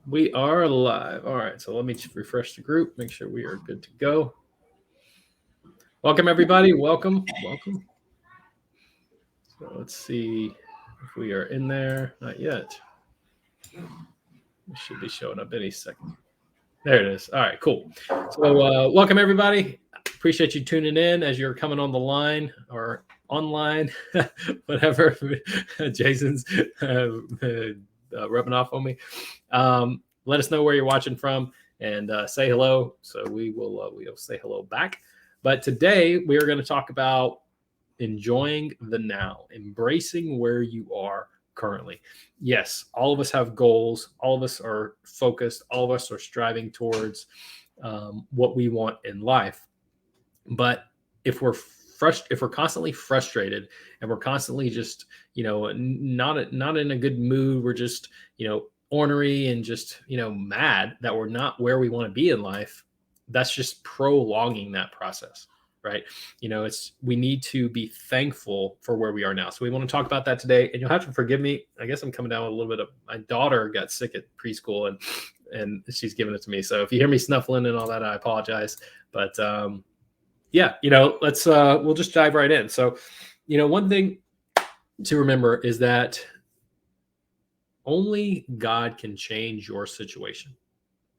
We are live. All right, so let me refresh the group, make sure we are good to go. Welcome, everybody. Welcome. So let's see if we are in there. Not yet. We should be showing up any second. There it is. All right, cool. So welcome, everybody. Appreciate you tuning in as you're coming on the line or online, whatever. Jason's rubbing off on me. Let us know where you're watching from and say hello. So we'll say hello back. But today we are going to talk about enjoying the now, embracing where you are currently. Yes, all of us have goals. All of us are focused. All of us are striving towards what we want in life. But if we're constantly frustrated and we're constantly just not in a good mood, we're just ornery and just mad that we're not where we want to be in life, that's just prolonging that process, right? We need to be thankful for where we are now. So we want to talk about that today, and you'll have to forgive me. I guess I'm coming down with a little bit of, my daughter got sick at preschool and she's giving it to me. So if you hear me snuffling and all that, I apologize. But yeah, let's we'll just dive right in. So, one thing to remember is that only God can change your situation,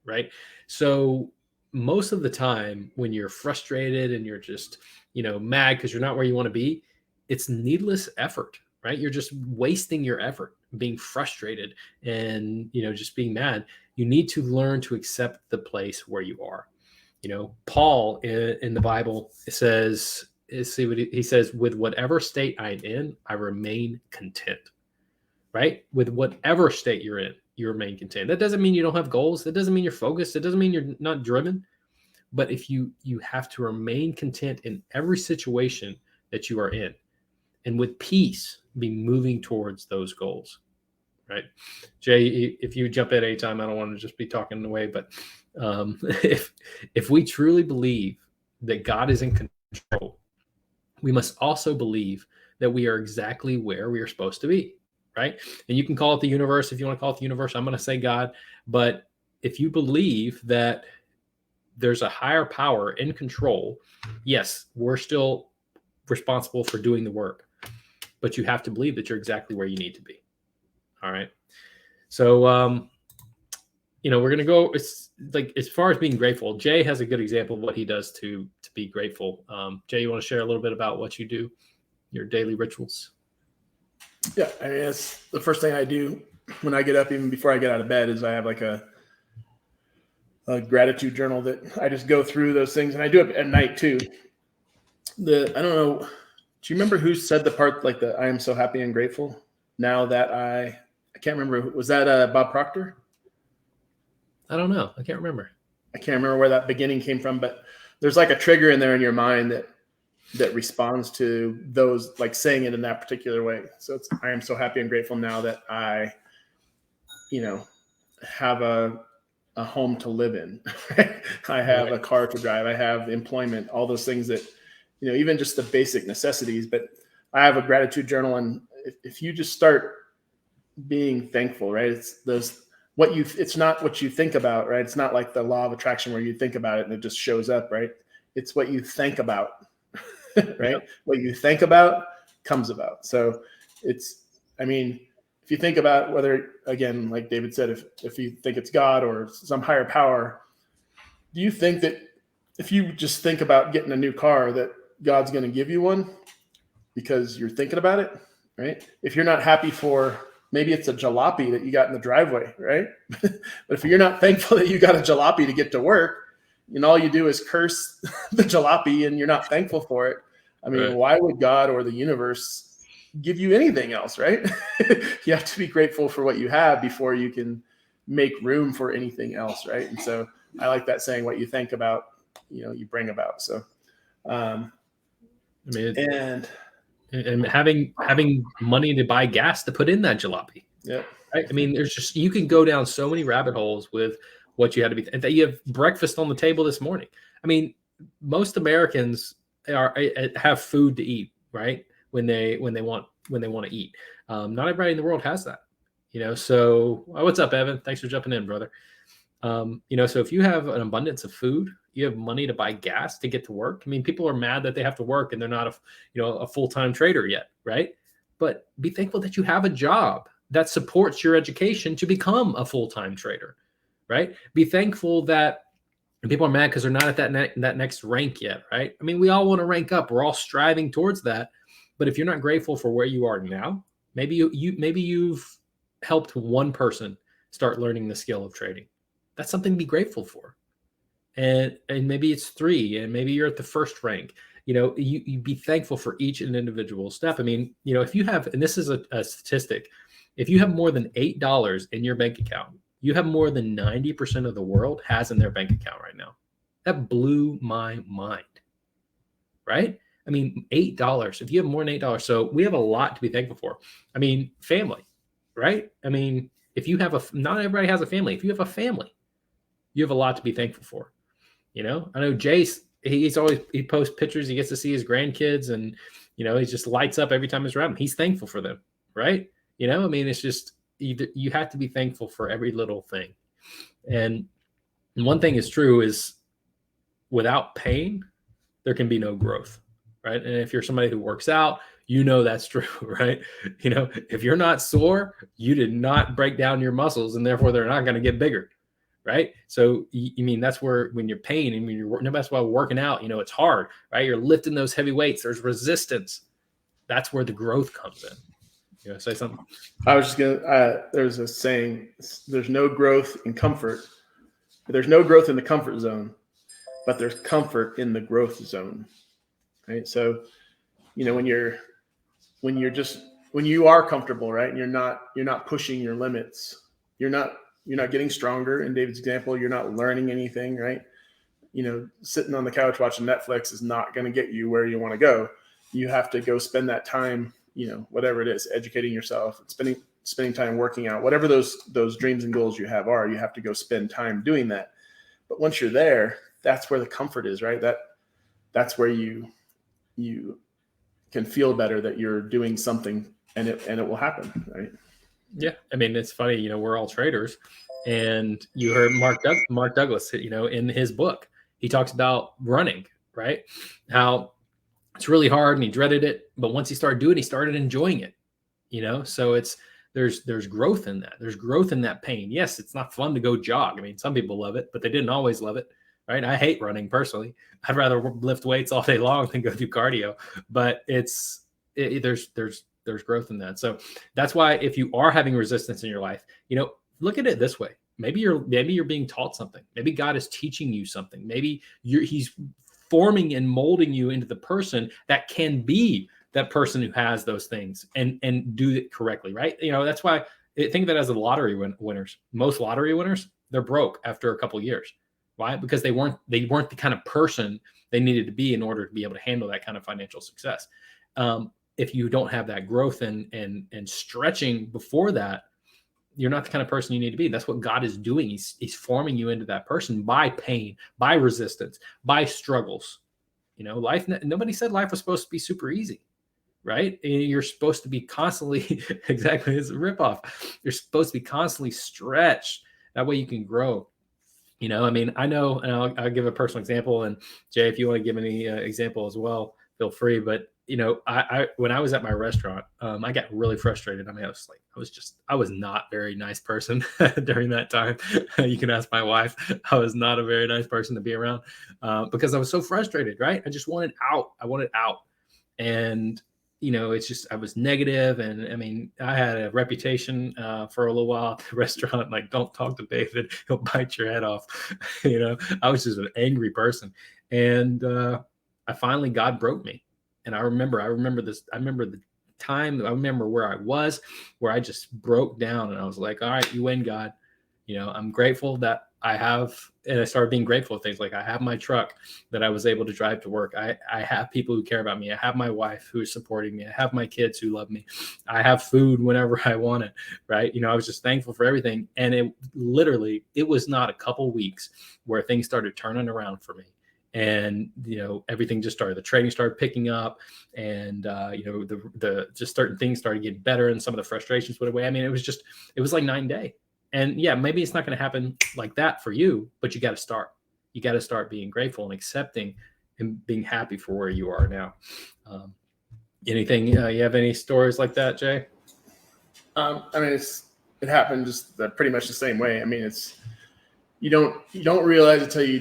right? So most of the time when you're frustrated and you're just, mad because you're not where you want to be, it's needless effort, right? You're just wasting your effort being frustrated and, just being mad. You need to learn to accept the place where you are. Paul in the Bible says, see what he says, with whatever state I'm in, I remain content, right? With whatever state you're in, you remain content. That doesn't mean you don't have goals. That doesn't mean you're focused. It doesn't mean you're not driven. But if you have to remain content in every situation that you are in, and with peace, be moving towards those goals, right? Jay, if you jump in anytime, I don't want to just be talking away, but if we truly believe that God is in control, we must also believe that we are exactly where we are supposed to be, right? And you can call it the universe if you want to call it the universe. I'm going to say God, but if you believe that there's a higher power in control, yes, we're still responsible for doing the work, but you have to believe that you're exactly where you need to be. All right. So, we're going to go, it's like, as far as being grateful, Jay has a good example of what he does to be grateful. Jay, you want to share a little bit about what you do, your daily rituals? Yeah. I mean, that's the first thing I do when I get up, even before I get out of bed, is I have like a gratitude journal that I just go through those things, and I do it at night too. I don't know. Do you remember who said the part like I am so happy and grateful now that I can't remember. Was that Bob Proctor? I don't know. I can't remember. I can't remember where that beginning came from, but there's like a trigger in there in your mind that responds to those, like saying it in that particular way. So it's, I am so happy and grateful now that I, have a home to live in. I have a car to drive. I have employment, all those things that, even just the basic necessities. But I have a gratitude journal, and if you just start being thankful, right? It's it's not what you think about, right? It's not like the law of attraction where you think about it and it just shows up, right? It's what you think about, right? Yep. What you think about comes about. So if you think about whether, again, like David said, if you think it's God or some higher power, do you think that if you just think about getting a new car, that God's going to give you one because you're thinking about it, right? If you're not happy for, maybe it's a jalopy that you got in the driveway, right? But if you're not thankful that you got a jalopy to get to work, and all you do is curse the jalopy and you're not thankful for it, I mean, right. Why would God or the universe give you anything else, right? You have to be grateful for what you have before you can make room for anything else, right? And so I like that saying, what you think about, you bring about. So, and having money to buy gas to put in that jalopy. Yeah. Right? I mean, you can go down so many rabbit holes with what you had to be, and that you have breakfast on the table this morning. I mean, most Americans have food to eat, right? When they want to eat. Not everybody in the world has that. So what's up, Evan? Thanks for jumping in, brother. So if you have an abundance of food, you have money to buy gas to get to work. I mean, people are mad that they have to work and they're not a full-time trader yet, right? But be thankful that you have a job that supports your education to become a full-time trader, right? Be thankful that people are mad because they're not at that next rank yet, right? I mean, we all want to rank up. We're all striving towards that. But if you're not grateful for where you are now, maybe you've helped one person start learning the skill of trading. That's something to be grateful for. And maybe it's 3, and maybe you're at the first rank. You be thankful for each individual step. I mean, if you have, and this is a statistic, if you have more than $8 in your bank account, you have more than 90% of the world has in their bank account right now. That blew my mind, right? I mean, $8, if you have more than $8. So we have a lot to be thankful for. I mean, family, right? I mean, if you have not everybody has a family. If you have a family, you have a lot to be thankful for. I know Jace, he posts pictures. He gets to see his grandkids, and, he just lights up every time he's around them. He's thankful for them, right? I mean, it's just, you have to be thankful for every little thing. And one thing is true is without pain, there can be no growth, right? And if you're somebody who works out, that's true, right? If you're not sore, you did not break down your muscles, and therefore they're not going to get bigger, right? So, that's where, when you're pain, and when you're, that's why working out, it's hard, right? You're lifting those heavy weights. There's resistance. That's where the growth comes in. You want to say something? I was just gonna. There's a saying: "There's no growth in comfort. There's no growth in the comfort zone, but there's comfort in the growth zone." Right. So, when you are comfortable, right, and you're not pushing your limits, you're not getting stronger. In David's example, you're not learning anything, right? Sitting on the couch watching Netflix is not going to get you where you want to go. You have to go spend that time, whatever it is, educating yourself, spending time working out, whatever those dreams and goals you have to go spend time doing that. But once you're there, that's where the comfort is, right? That's where you can feel better that you're doing something, and it will happen, right? Yeah. I mean, it's funny, we're all traders, and you heard Mark Douglas, in his book, he talks about running, right? How it's really hard and he dreaded it, but once he started doing it, he started enjoying it, so there's growth in that. There's growth in that pain. Yes, it's not fun to go jog. I mean, some people love it, but they didn't always love it, right? I hate running personally. I'd rather lift weights all day long than go do cardio, but there's growth in that. So that's why, if you are having resistance in your life, look at it this way. Maybe you're being taught something. Maybe God is teaching you something. Maybe he's forming and molding you into the person that can be that person who has those things and do it correctly, right? That's why think of it as the lottery winners. Most lottery winners, they're broke after a couple of years. Why? Because they weren't the kind of person they needed to be in order to be able to handle that kind of financial success. If you don't have that growth and stretching before that, you're not the kind of person you need to be. That's what God is doing. He's forming you into that person by pain, by resistance, by struggles. Life. Nobody said life was supposed to be super easy, right? You're supposed to be constantly exactly. It's a ripoff. You're supposed to be constantly stretched. That way you can grow. I mean, I know, and I'll give a personal example. And Jay, if you want to give any example as well, feel free. But I when I was at my restaurant, I got really frustrated. I mean, I was not a very nice person during that time. You can ask my wife. I was not a very nice person to be around because I was so frustrated, right? I just wanted out. I wanted out. And, it's just, I was negative. And I mean, I had a reputation for a little while at the restaurant, like, don't talk to David, he'll bite your head off. I was just an angry person. And God broke me. And I remember this. I remember the time. I remember where I was, where I just broke down, and I was like, "All right, you win, God. I'm grateful that I have." And I started being grateful for things like I have my truck that I was able to drive to work. I have people who care about me. I have my wife who is supporting me. I have my kids who love me. I have food whenever I want it. Right? I was just thankful for everything. And it was not a couple weeks where things started turning around for me. and everything just started. The trading started picking up, and the just certain things started getting better, and some of the frustrations went away. I mean, it was like night and day. And yeah, maybe it's not going to happen like that for you, but you got to start. You got to start being grateful and accepting and being happy for where you are now. Anything? You have any stories like that, Jay? I mean, it happened just pretty much the same way. I mean, you don't realize until you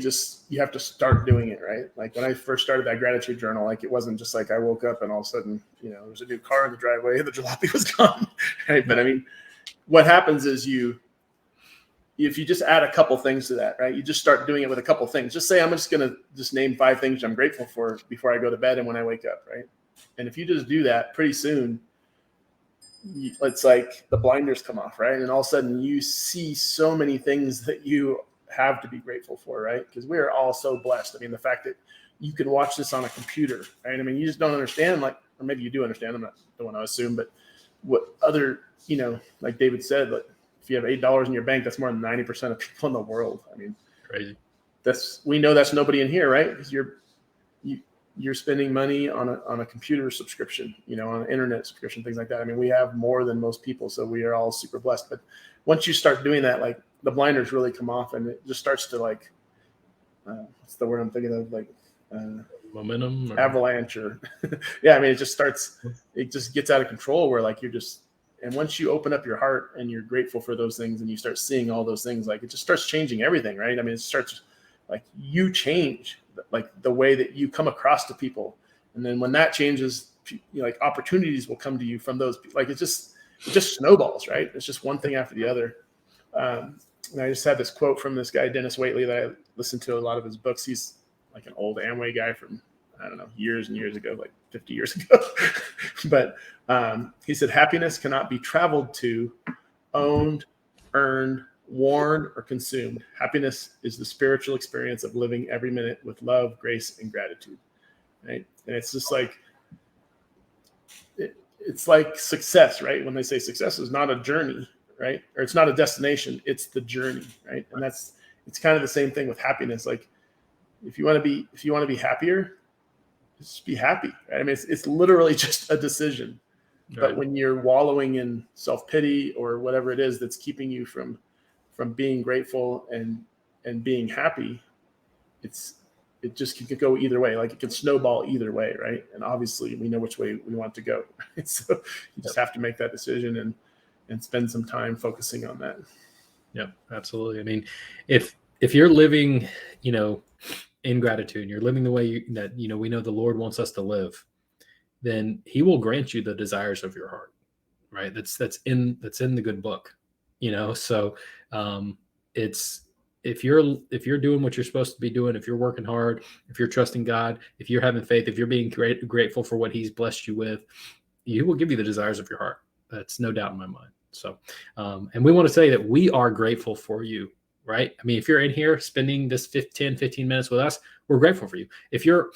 have to start doing it, right? Like when I first started that gratitude journal, like it wasn't just like I woke up and all of a sudden, there was a new car in the driveway, the jalopy was gone, right? But I mean, what happens is if you just add a couple things to that, right? You just start doing it with a couple things. Just say, I'm just going to just name 5 things I'm grateful for before I go to bed and when I wake up, right? And if you just do that, pretty soon, it's like the blinders come off, right? And all of a sudden you see so many things that you have to be grateful for, right? Because we're all so blessed. I mean, the fact that you can watch this on a computer, right? I mean, you just don't understand, or maybe you do understand. Don't want to assume, but what other, like David said, like if you have $8 in your bank, that's more than 90% of people in the world. I mean, crazy. We know that's nobody in here, right? Because you're spending money on a computer subscription, on an internet subscription, things like that. I mean, we have more than most people, so we are all super blessed. But once you start doing that, like the blinders really come off, and it just starts to what's the word I'm thinking of? Momentum, avalanche, or yeah. I mean, it just gets out of control where and once you open up your heart and you're grateful for those things and you start seeing all those things, like it just starts changing everything, right? I mean, it starts like you change like the way that you come across to people. And then when that changes, like opportunities will come to you from those, like it just snowballs, right? It's just one thing after the other. And I just had this quote from this guy, Dennis Waitley, that I listened to a lot of his books. He's like an old Amway guy from, I don't know, years and years ago, like 50 years ago. But he said, happiness cannot be traveled to, owned, earned, worn, or consumed. Happiness is the spiritual experience of living every minute with love, grace, and gratitude. Right? And it's just like, it's like success, right? When they say success is not a journey, right? Or it's not a destination, it's the journey, right? And it's kind of the same thing with happiness. Like if you want to be happier, just be happy. Right? I mean, it's literally just a decision. Right. But when you're wallowing in self-pity or whatever it is that's keeping you from being grateful and being happy, it just can go either way. Like it can snowball either way, right? And obviously we know which way we want to go. So you just have to make that decision and spend some time focusing on that. Yeah, absolutely. I mean, if you're living, in gratitude, you're living the way that we know the Lord wants us to live, then He will grant you the desires of your heart, right? That's in the good book, So it's if you're doing what you're supposed to be doing, if you're working hard, if you're trusting God, if you're having faith, if you're being grateful for what He's blessed you with, He will give you the desires of your heart. That's no doubt in my mind. So, and we want to say that we are grateful for you, right? I mean, if you're in here spending this 15 minutes with us, we're grateful for you. If you're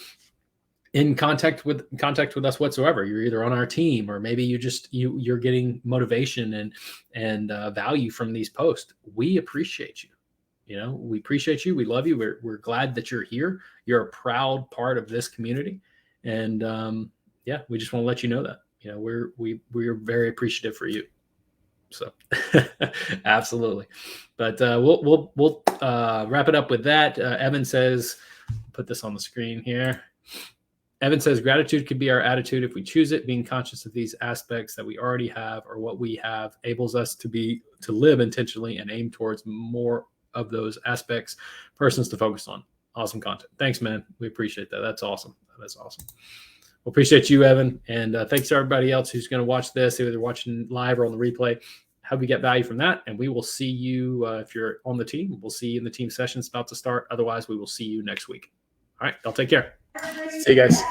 in contact with us whatsoever, you're either on our team or maybe you're getting motivation and value from these posts. We appreciate you. We appreciate you. We love you. We're glad that you're here. You're a proud part of this community. And we just want to let you know that, we're very appreciative for you. So absolutely. But we'll wrap it up with that. Evan says, put this on the screen here. Evan says, gratitude could be our attitude if we choose it. Being conscious of these aspects that we already have or what we have enables us to live intentionally and aim towards more of those aspects, persons to focus on. Awesome content. Thanks, man. We appreciate that. That's awesome. That's awesome. Well, appreciate you, Evan. And thanks to everybody else who's going to watch this, either watching live or on the replay. Hope you get value from that. And we will see you, if you're on the team, we'll see you in the team sessions about to start. Otherwise, we will see you next week. All right. Y'all take care. See you guys.